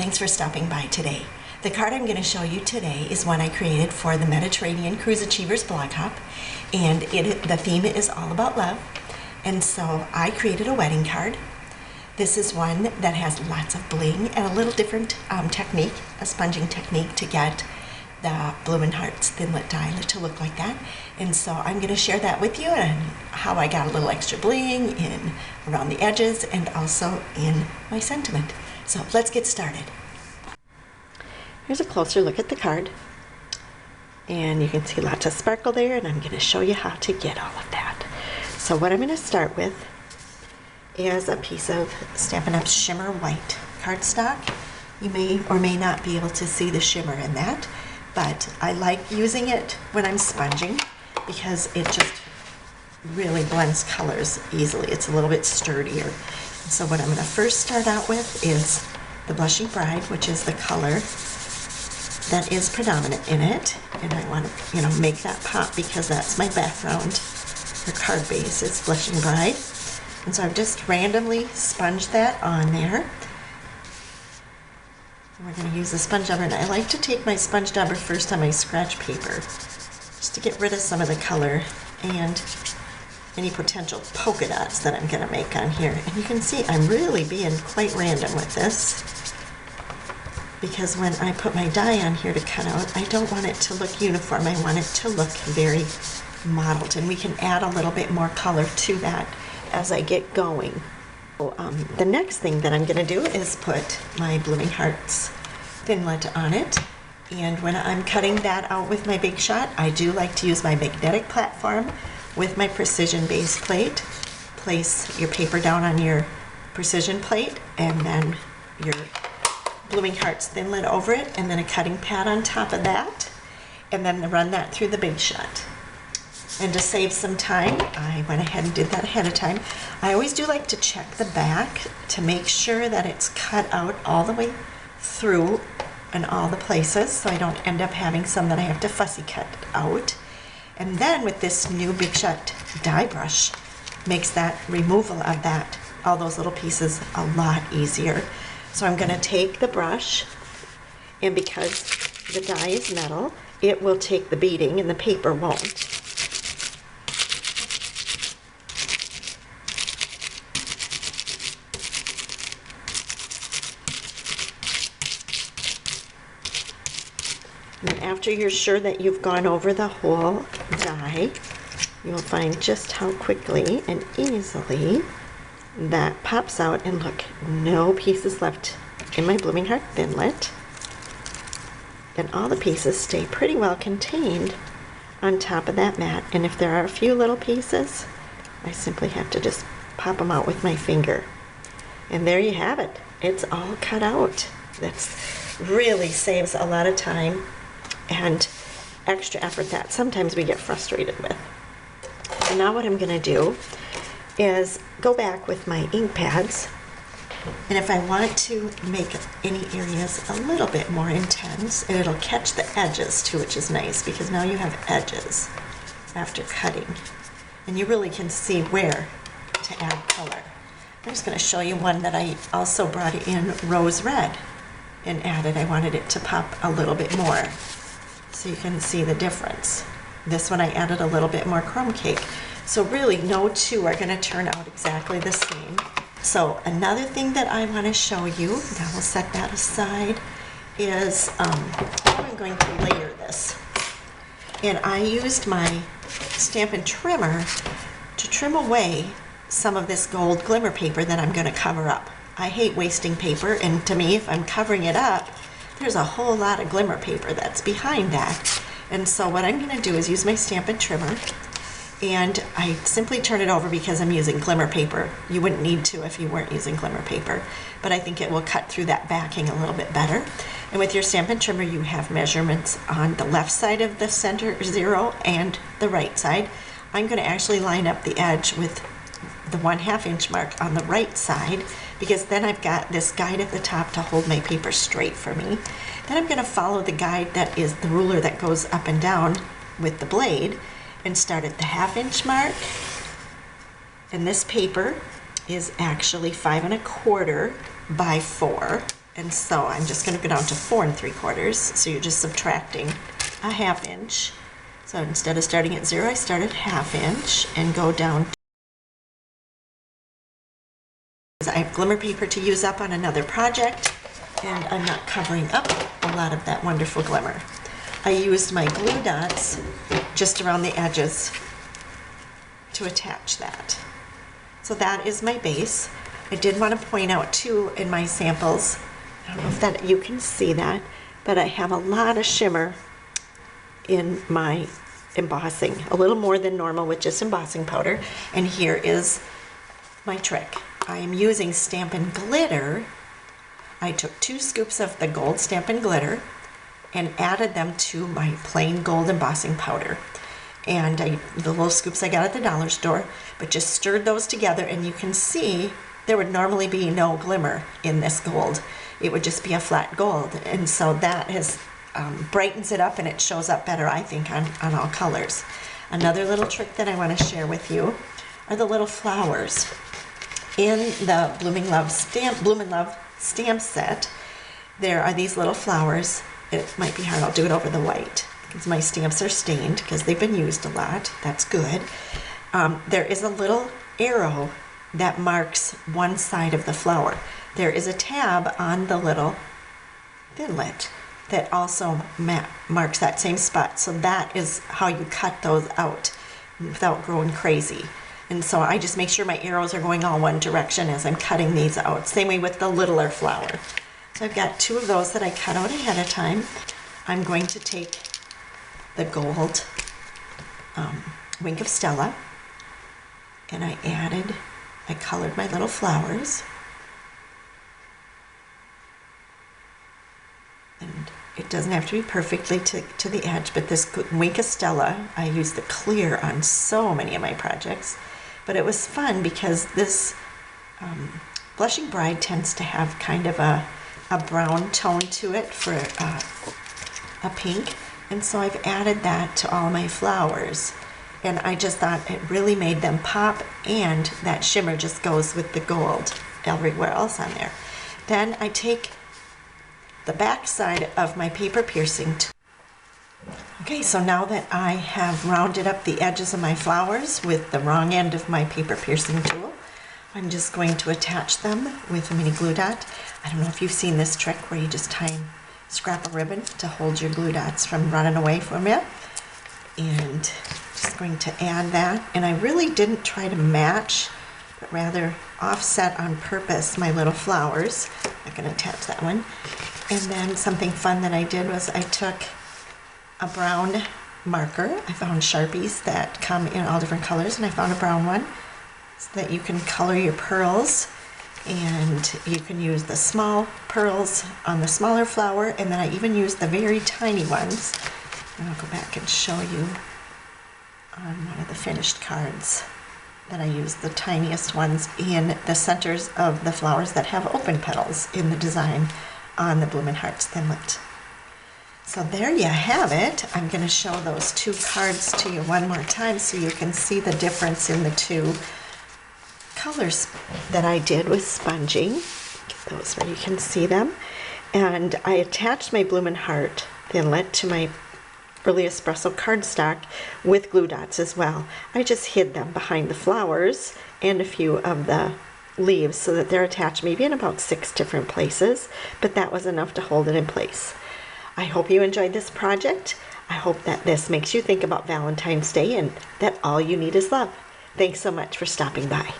thanks for stopping by today. The card I'm going to show you today is one I created for the Mediterranean Cruise Achievers blog hop, and the theme is all about love. And so I created a wedding card. This is one that has lots of bling and a little different technique, a sponging technique to get the Bloomin' Hearts Thinlit die to look like that. And so I'm going to share that with you and how I got a little extra bling in around the edges and also in my sentiment. So let's get started. Here's a closer look at the card. And you can see lots of sparkle there, and I'm going to show you how to get all of that. So what I'm going to start with is a piece of Stampin' Up's Shimmer White cardstock. You may or may not be able to see the shimmer in that, but I like using it when I'm sponging because it just really blends colors easily. It's a little bit sturdier. So what I'm going to first start out with is the Blushing Bride, which is the color that is predominant in it, and I want to make that pop because that's my background. Her card base is Blushing Bride, and so I've just randomly sponged that on there. And we're going to use a sponge dauber, and I like to take my sponge dauber first on my scratch paper just to get rid of some of the color and any potential polka dots that I'm going to make on here. And you can see I'm really being quite random with this, because when I put my die on here to cut out, I don't want it to look uniform. I want it to look very mottled, and we can add a little bit more color to that as I get going. So, the next thing that I'm going to do is put my Bloomin' Hearts Thinlit on it, and when I'm cutting that out with my Big Shot, I do like to use my magnetic platform with my precision base plate. Place your paper down on your precision plate, and then your Bloomin' Hearts Thinlit over it, and then a cutting pad on top of that, and then run that through the Big Shot. And to save some time, I went ahead and did that ahead of time. I always do like to check the back to make sure that it's cut out all the way through in all the places, so I don't end up having some that I have to fussy cut out. And then with this new Big Shot die brush, makes that removal of that, all those little pieces, a lot easier. So I'm going to take the brush, and because the die is metal, it will take the beading and the paper won't. And after you're sure that you've gone over the whole die, you'll find just how quickly and easily that pops out. And look, no pieces left in my Bloomin' Heart Thinlit, and all the pieces stay pretty well contained on top of that mat. And if there are a few little pieces, I simply have to just pop them out with my finger, and there you have it. It's all cut out. That's really saves a lot of time and extra effort that sometimes we get frustrated with. So now what I'm going to do is go back with my ink pads, and if I want to make any areas a little bit more intense, and it'll catch the edges too, which is nice because now you have edges after cutting, and you really can see where to add color. I'm just going to show you one that I also brought in rose red and added. I wanted it to pop a little bit more so you can see the difference. This one I added a little bit more chrome cake. So really no two are going to turn out exactly the same. So another thing that I want to show you, now we'll set that aside, is how I'm going to layer this. And I used my Stampin' Trimmer to trim away some of this gold glimmer paper that I'm going to cover up. I hate wasting paper, and to me, if I'm covering it up, there's a whole lot of glimmer paper that's behind that. And so what I'm going to do is use my Stampin' Trimmer, and I simply turn it over because I'm using glimmer paper. You wouldn't need to if you weren't using glimmer paper, but I think it will cut through that backing a little bit better. And with your Stampin' Trimmer, you have measurements on the left side of the center 0 and the right side. I'm going to actually line up the edge with the 1/2 inch mark on the right side, because then I've got this guide at the top to hold my paper straight for me. Then I'm going to follow the guide that is the ruler that goes up and down with the blade and start at the 1/2 inch mark. And this paper is actually 5 1/4 by 4. And so I'm just going to go down to 4 3/4. So you're just subtracting a 1/2 inch. So instead of starting at 0, I start at 1/2 inch and go down. I have glimmer paper to use up on another project, and I'm not covering up a lot of that wonderful glimmer. I used my glue dots just around the edges to attach that. So that is my base. I did want to point out too in my samples, I don't know if that you can see that, but I have a lot of shimmer in my embossing, a little more than normal with just embossing powder. And here is my trick. I am using Stampin' Glitter. I took 2 scoops of the gold Stampin' Glitter and added them to my plain gold embossing powder. And the little scoops I got at the dollar store, but just stirred those together, and you can see there would normally be no glimmer in this gold. It would just be a flat gold. And so that has brightens it up, and it shows up better, I think, on all colors. Another little trick that I want to share with you are the little flowers. In the Bloomin' Love stamp set, there are these little flowers. It might be hard, I'll do it over the white because my stamps are stained because they've been used a lot. That's good. There is a little arrow that marks one side of the flower. There is a tab on the little thinlet that also marks that same spot. So that is how you cut those out without growing crazy. And so I just make sure my arrows are going all one direction as I'm cutting these out. Same way with the littler flower. So I've got 2 of those that I cut out ahead of time. I'm going to take the gold Wink of Stella, and I colored my little flowers. And it doesn't have to be perfectly to the edge, but this Wink of Stella, I use the clear on so many of my projects. But it was fun because this Blushing Bride tends to have kind of a brown tone to it for a pink. And so I've added that to all my flowers. And I just thought it really made them pop, and that shimmer just goes with the gold everywhere else on there. Then I take the back side of my paper piercing tool. Okay, so now that I have rounded up the edges of my flowers with the wrong end of my paper piercing tool, I'm just going to attach them with a mini glue dot. I don't know if you've seen this trick where you just tie a scrap of ribbon to hold your glue dots from running away from you. And just going to add that. And I really didn't try to match, but rather offset on purpose my little flowers. I'm going to attach that one. And then something fun that I did was I took a brown marker. I found Sharpies that come in all different colors, and I found a brown one so that you can color your pearls, and you can use the small pearls on the smaller flower, and then I even used the very tiny ones, and I'll go back and show you on one of the finished cards that I used the tiniest ones in the centers of the flowers that have open petals in the design on the Bloomin' Hearts Thinlet. So there you have it. I'm going to show those 2 cards to you one more time so you can see the difference in the 2 colors that I did with sponging. Get those where you can see them. And I attached my Bloomin' Heart Thinlet to my early espresso cardstock with glue dots as well. I just hid them behind the flowers and a few of the leaves so that they're attached maybe in about 6 different places, but that was enough to hold it in place. I hope you enjoyed this project. I hope that this makes you think about Valentine's Day and that all you need is love. Thanks so much for stopping by.